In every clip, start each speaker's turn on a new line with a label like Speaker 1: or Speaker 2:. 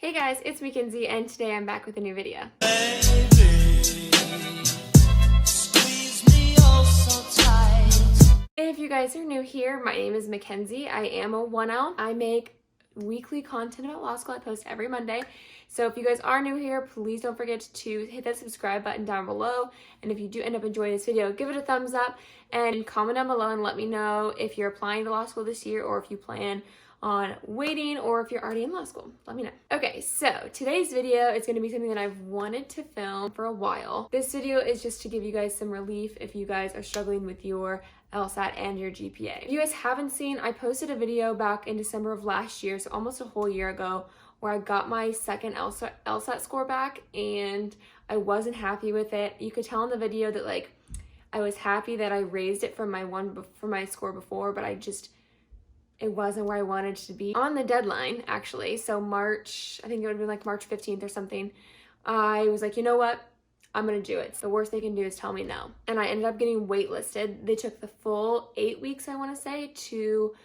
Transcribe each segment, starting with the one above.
Speaker 1: Hey guys, it's Mackenzie and today I'm back with a new video. If you guys are new here, my name is Mackenzie. I am a 1L. I make weekly content about law school. I post every Monday. So if you guys are new here, please don't forget to hit that subscribe button down below. And if you do end up enjoying this video, give it a thumbs up and comment down below and let me know if you're applying to law school this year or if you plan on waiting or if you're already in law school. Let me know. Okay, so today's video is going to be something that I've wanted to film for a while. This video is just to give you guys some relief if you guys are struggling with your LSAT and your GPA. If you guys haven't seen, I posted a video back in December of last year, so almost a whole year ago, where I got my second LSAT score back and I wasn't happy with it. You could tell in the video that like I was happy that I raised it from my score before, but it wasn't where I wanted it to be. On the deadline, actually, so March, I think it would have been like March 15th or something, I was like, you know what? I'm gonna do it. The worst they can do is tell me no. And I ended up getting waitlisted. They took the full 8 weeks, I wanna say, to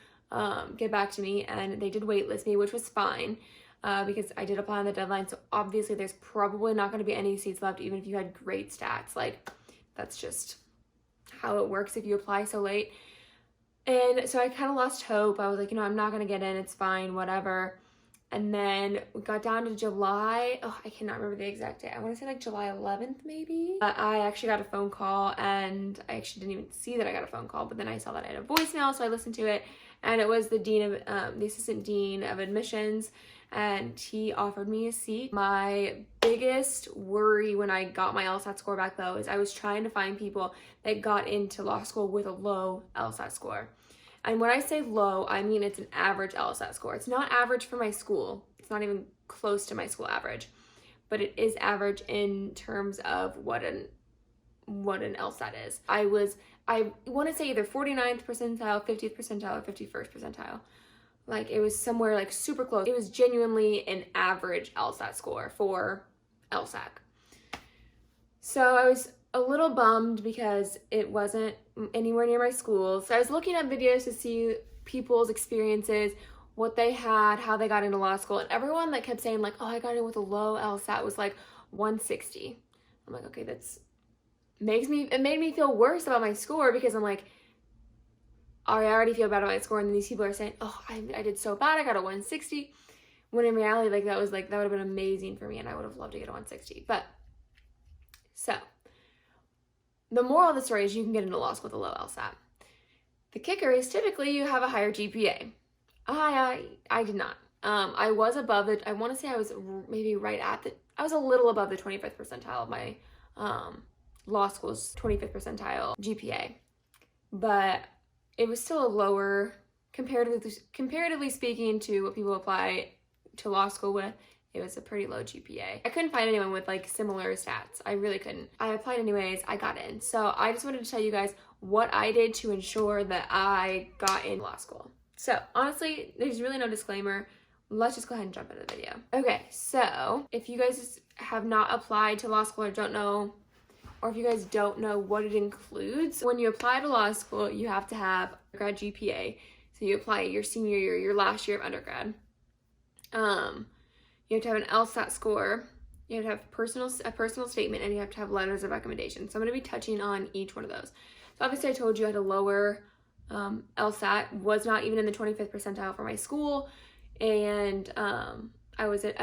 Speaker 1: get back to me, and they did waitlist me, which was fine because I did apply on the deadline, so obviously there's probably not gonna be any seats left even if you had great stats. Like, that's just how it works if you apply so late. And so I kind of lost hope. I was like, I'm not going to get in. It's fine, whatever. And then we got down to July. Oh, I cannot remember the exact date. I want to say like July 11th, maybe. I actually got a phone call, and I actually didn't even see that I got a phone call, but then I saw that I had a voicemail, so I listened to it. And it was the assistant dean of admissions, and he offered me a seat. My biggest worry when I got my LSAT score back, though, is I was trying to find people that got into law school with a low LSAT score. And when I say low, I mean it's an average LSAT score. It's not average for my school. It's not even close to my school average, but it is average in terms of what an LSAT is. I want to say either 49th percentile, 50th percentile, or 51st percentile. Like, it was somewhere like super close. It was genuinely an average LSAT score for LSAC. So I was a little bummed because it wasn't anywhere near my school. So I was looking at videos to see people's experiences, what they had, how they got into law school, and everyone that kept saying like, oh, I got in with a low LSAT was like 160. I'm like, okay, it made me feel worse about my score because I'm like, I already feel bad about my score, and then these people are saying, oh, I did so bad, I got a 160. When in reality, that would have been amazing for me, and I would have loved to get a 160. But so the moral of the story is you can get into law school with a low LSAT. The kicker is typically you have a higher GPA. I did not. I was above it. I want to say I was maybe I was a little above the 25th percentile of my law school's 25th percentile GPA. But it was still a lower, comparatively speaking to what people apply to law school with. It was a pretty low GPA. I couldn't find anyone with like similar stats. I really couldn't. I applied anyways, I got in. So I just wanted to tell you guys what I did to ensure that I got in law school. So honestly, there's really no disclaimer. Let's just go ahead and jump into the video. Okay, so if you guys have not applied to law school or don't know, or if you guys don't know what it includes, when you apply to law school, you have to have a Grad Gpa. So you apply your senior year, your last year of undergrad. You have to have an LSAT score, you have to have a personal statement, and you have to have letters of recommendation. So I'm going to be touching on each one of those. So obviously I told you I had a lower LSAT, was not even in the 25th percentile for my school, and it was an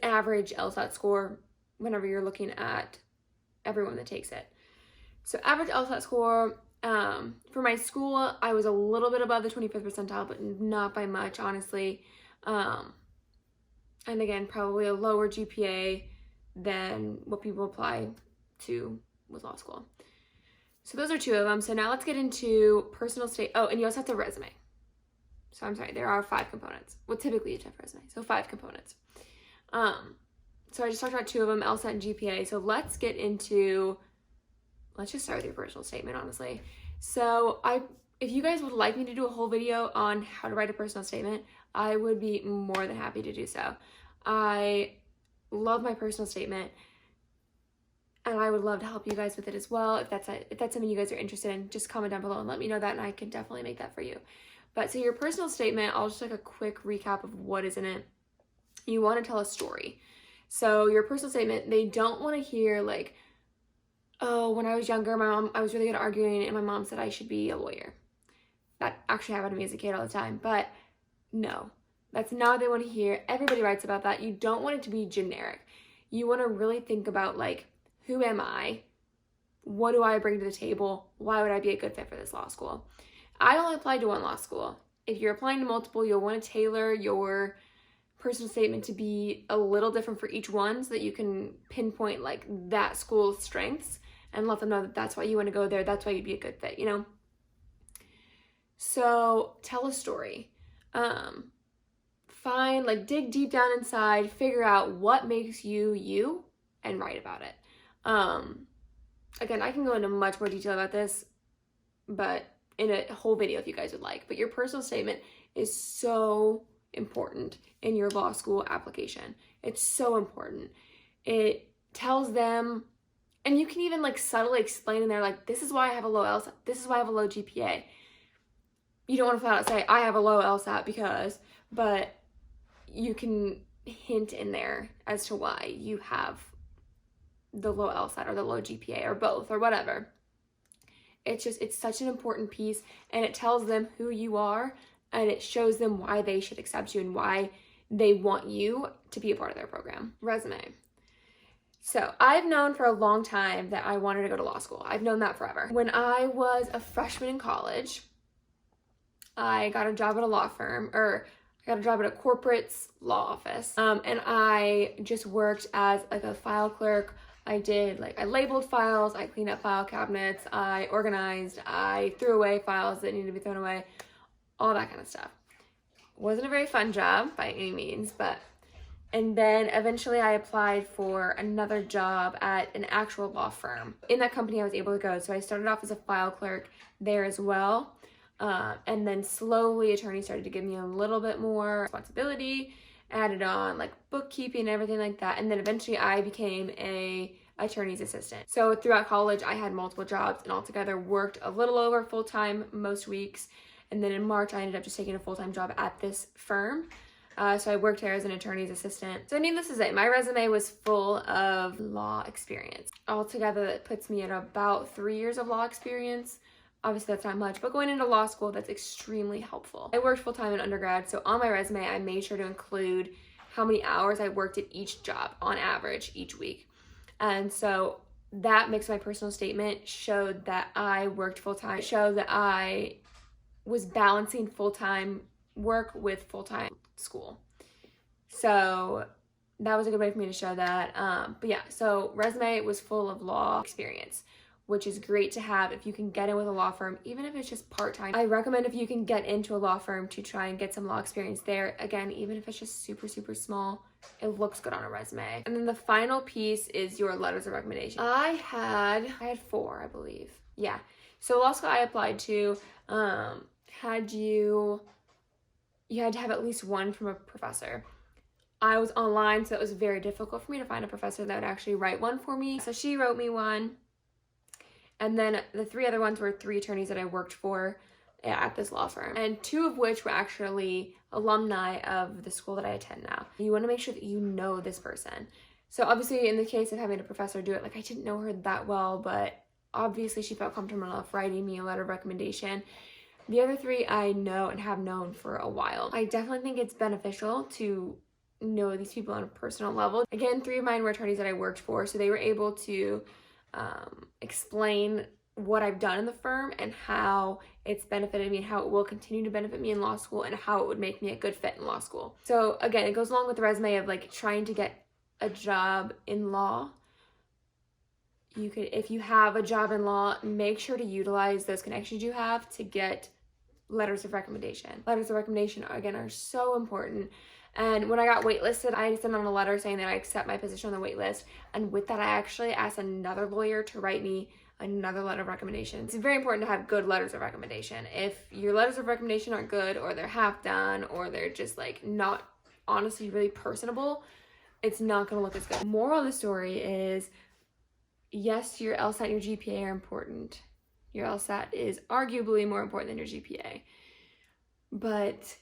Speaker 1: average LSAT score whenever you're looking at everyone that takes it. So average LSAT score for my school, I was a little bit above the 25th percentile, but not by much, honestly. And again, probably a lower GPA than what people apply to with law school. So those are two of them. So now let's get into personal state. Oh, and you also have to have a resume. So I'm sorry, there are 5 components. Well, typically you have to have a resume, so 5 components. So I just talked about 2 of them, LSAT and GPA. So let's just start with your personal statement, honestly. So if you guys would like me to do a whole video on how to write a personal statement, I would be more than happy to do so. I love my personal statement, and I would love to help you guys with it as well. If that's something you guys are interested in, just comment down below and let me know that, and I can definitely make that for you. But so your personal statement, I'll just like a quick recap of what is in it. You want to tell a story. So your personal statement, they don't want to hear like, oh, when I was younger, I was really good at arguing and my mom said I should be a lawyer. That actually happened to me as a kid all the time, but no, that's not what they want to hear. Everybody writes about that. You don't want it to be generic. You want to really think about like, who am I? What do I bring to the table? Why would I be a good fit for this law school? I only applied to one law school. If you're applying to multiple, you'll want to tailor your personal statement to be a little different for each one so that you can pinpoint like that school's strengths and let them know that that's why you want to go there. That's why you'd be a good fit, you know? So tell a story. Find, like, dig deep down inside, figure out what makes you you, and write about it. Again, I can go into much more detail about this, but in a whole video if you guys would like. But your personal statement is so important in your law school application. It's so important. It tells them, and you can even like subtly explain in there, like, this is why I have a low LSAT, this is why I have a low GPA. You don't want to flat out say, I have a low LSAT because, but you can hint in there as to why you have the low LSAT or the low GPA or both or whatever. It's such an important piece, and it tells them who you are, and it shows them why they should accept you and why they want you to be a part of their program. Resume. So I've known for a long time that I wanted to go to law school. I've known that forever. When I was a freshman in college, I got a job at a law firm, or I got a job at a corporate's law office, and I just worked as like a file clerk. I labeled files, I cleaned up file cabinets, I organized, I threw away files that needed to be thrown away, all that kind of stuff. Wasn't a very fun job by any means, and then eventually I applied for another job at an actual law firm. In that company I was able to go, so I started off as a file clerk there as well. And then slowly attorneys started to give me a little bit more responsibility, added on like bookkeeping and everything like that. And then eventually I became a attorney's assistant. So throughout college, I had multiple jobs and altogether worked a little over full-time most weeks. And then in March, I ended up just taking a full-time job at this firm. So I worked there as an attorney's assistant. So needless to say, my resume was full of law experience. Altogether, that puts me at about 3 years of law experience. Obviously, that's not much, but going into law school, that's extremely helpful. I worked full-time in undergrad, so on my resume, I made sure to include how many hours I worked at each job on average each week. And so that makes my personal statement showed that I worked full-time, showed that I was balancing full-time work with full-time school. So that was a good way for me to show that. But yeah, so resume was full of law experience, which is great to have if you can get in with a law firm, even if it's just part-time. I recommend if you can get into a law firm to try and get some law experience there. Again, even if it's just super, super small, it looks good on a resume. And then the final piece is your letters of recommendation. I had 4, I believe. Yeah. So law school I applied to, you had to have at least one from a professor. I was online, so it was very difficult for me to find a professor that would actually write one for me. So she wrote me one. And then the 3 other ones were 3 attorneys that I worked for at this law firm, and 2 of which were actually alumni of the school that I attend now. You want to make sure that you know this person. So obviously in the case of having a professor do it, like I didn't know her that well, but obviously she felt comfortable enough writing me a letter of recommendation. The other 3 I know and have known for a while. I definitely think it's beneficial to know these people on a personal level. Again, 3 of mine were attorneys that I worked for, so they were able to explain what I've done in the firm and how it's benefited me and how it will continue to benefit me in law school and how it would make me a good fit in law school. So again, it goes along with the resume of like trying to get a job in law. You could, if you have a job in law, make sure to utilize those connections you have to get letters of recommendation. Letters of recommendation, again, are so important. And when I got waitlisted, I sent on a letter saying that I accept my position on the wait list. And with that, I actually asked another lawyer to write me another letter of recommendation. It's very important to have good letters of recommendation. If your letters of recommendation aren't good, or they're half done, or they're just like not honestly really personable, it's not going to look as good. Moral of the story is, yes, your LSAT and your GPA are important. Your LSAT is arguably more important than your GPA. But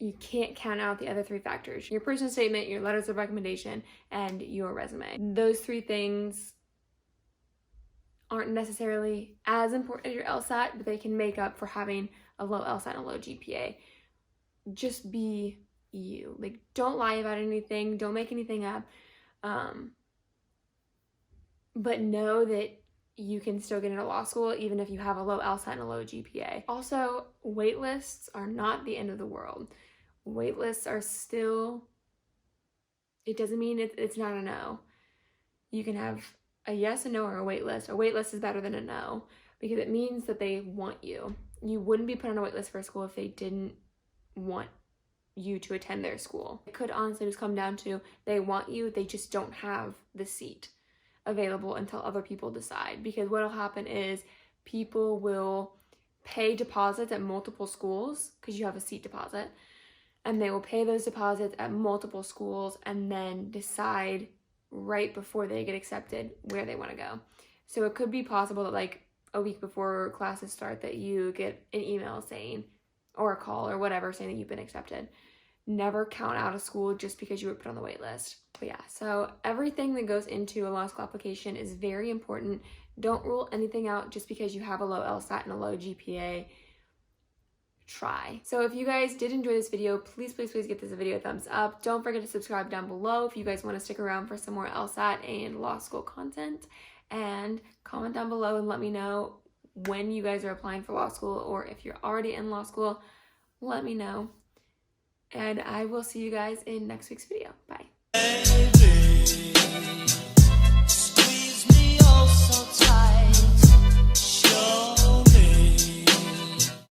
Speaker 1: you can't count out the other 3 factors: your personal statement, your letters of recommendation, and your resume. Those 3 things aren't necessarily as important as your LSAT, but they can make up for having a low LSAT and a low GPA. Just be you. Like, don't lie about anything. Don't make anything up. But know that you can still get into law school even if you have a low LSAT and a low GPA. Also, wait lists are not the end of the world. Wait lists are still, it doesn't mean it's not a no. You can have a yes, a no, or a wait list. A wait list is better than a no because it means that they want you. You wouldn't be put on a wait list for a school if they didn't want you to attend their school. It could honestly just come down to they want you, they just don't have the seat available until other people decide. Because what'll happen is people will pay deposits at multiple schools because you have a seat deposit, and they will pay those deposits at multiple schools and then decide right before they get accepted where they want to go. So it could be possible that like a week before classes start that you get an email saying, or a call or whatever, saying that you've been accepted. Never count out a school just because you were put on the wait list. But yeah, so everything that goes into a law school application is very important. Don't rule anything out just because you have a low LSAT and a low GPA. Try. So if you guys did enjoy this video, please give this video a thumbs up. Don't forget to subscribe down below if you guys want to stick around for some more LSAT and law school content. And comment down below and let me know when you guys are applying for law school, or if you're already in law school, let me know. And I will see you guys in next week's video. Bye. Baby, squeeze me oh so tight.